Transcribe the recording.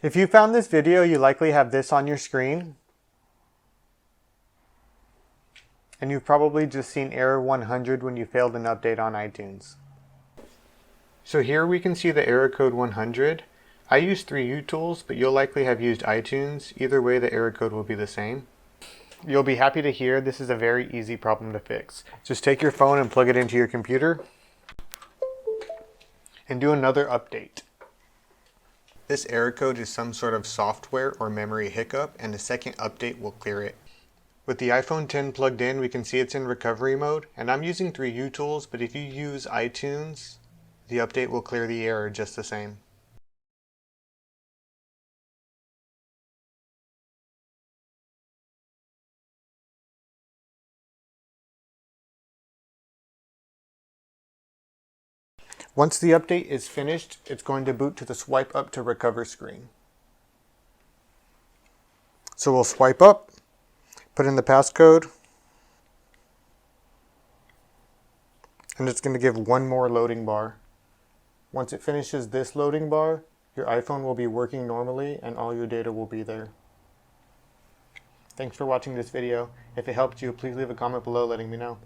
If you found this video, you likely have this on your screen. And you've probably just seen error 100 when you failed an update on iTunes. So here we can see the error code 100. I use 3utools, but you'll likely have used iTunes. Either way, the error code will be the same. You'll be happy to hear this is a very easy problem to fix. Just take your phone and plug it into your computer and do another update. This error code is some sort of software or memory hiccup, and a second update will clear it. With the iPhone X plugged in, we can see it's in recovery mode, and I'm using 3utools, but if you use iTunes, the update will clear the error just the same. Once the update is finished, it's going to boot to the swipe up to recover screen. So we'll swipe up, put in the passcode, and it's going to give one more loading bar. Once it finishes this loading bar, your iPhone will be working normally and all your data will be there. Thanks for watching this video. If it helped you, please leave a comment below letting me know.